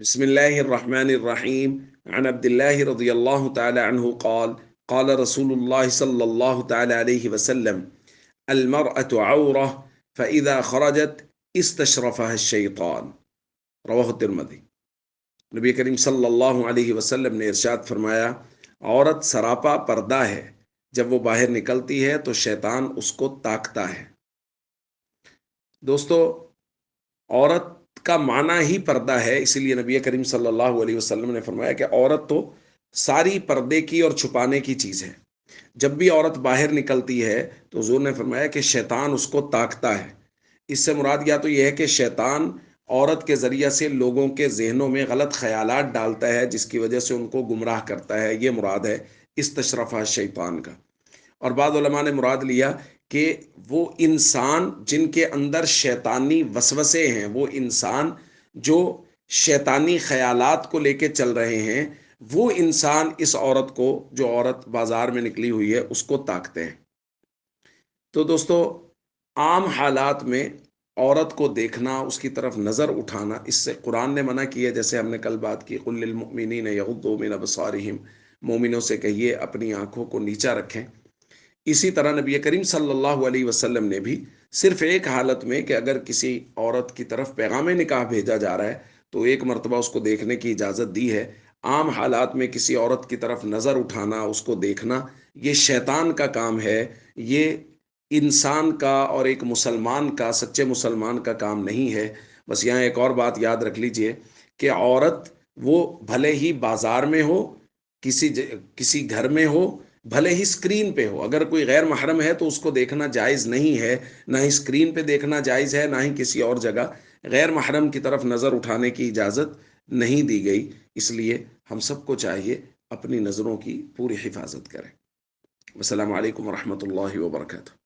بسم الله الرحمن الرحيم. عن عبد الله رضي الله تعالى عنه قال قال رسول الله صلى الله تعالى عليه وسلم: المرأة عورة فإذا خرجت استشرفها الشيطان. رواہ الترمذی۔ نبی کریم صلی اللہ علیہ وسلم نے ارشاد فرمایا، عورت سراپا پردہ ہے، جب وہ باہر نکلتی ہے تو شیطان اس کو تاکتا ہے۔ دوستو، عورت کا معنی ہی پردہ ہے، اسی لیے نبی کریم صلی اللہ علیہ وسلم نے فرمایا کہ عورت تو ساری پردے کی اور چھپانے کی چیز ہے۔ جب بھی عورت باہر نکلتی ہے تو حضور نے فرمایا کہ شیطان اس کو تاکتا ہے۔ اس سے مراد یا تو یہ ہے کہ شیطان عورت کے ذریعہ سے لوگوں کے ذہنوں میں غلط خیالات ڈالتا ہے، جس کی وجہ سے ان کو گمراہ کرتا ہے، یہ مراد ہے استشرفہ شیطان کا۔ اور بعض علماء نے مراد لیا کہ وہ انسان جن کے اندر شیطانی وسوسے ہیں، وہ انسان جو شیطانی خیالات کو لے کے چل رہے ہیں، وہ انسان اس عورت کو، جو عورت بازار میں نکلی ہوئی ہے، اس کو تاکتے ہیں۔ تو دوستو، عام حالات میں عورت کو دیکھنا، اس کی طرف نظر اٹھانا، اس سے قرآن نے منع کیا، جیسے ہم نے کل بات کی، قل للمؤمنین یغضوا من ابصارہم، مومنوں سے کہیے اپنی آنکھوں کو نیچا رکھیں۔ اسی طرح نبی کریم صلی اللہ علیہ وسلم نے بھی صرف ایک حالت میں کہ اگر کسی عورت کی طرف پیغام نکاح بھیجا جا رہا ہے تو ایک مرتبہ اس کو دیکھنے کی اجازت دی ہے۔ عام حالات میں کسی عورت کی طرف نظر اٹھانا، اس کو دیکھنا، یہ شیطان کا کام ہے، یہ انسان کا اور ایک مسلمان کا، سچے مسلمان کا کام نہیں ہے۔ بس یہاں ایک اور بات یاد رکھ لیجئے کہ عورت وہ بھلے ہی بازار میں ہو، کسی گھر میں ہو، بھلے ہی اسکرین پہ ہو، اگر کوئی غیر محرم ہے تو اس کو دیکھنا جائز نہیں ہے، نہ ہی اسکرین پہ دیکھنا جائز ہے، نہ ہی کسی اور جگہ غیر محرم کی طرف نظر اٹھانے کی اجازت نہیں دی گئی۔ اس لیے ہم سب کو چاہیے اپنی نظروں کی پوری حفاظت کریں۔ السلام علیکم ورحمۃ اللہ وبرکاتہ۔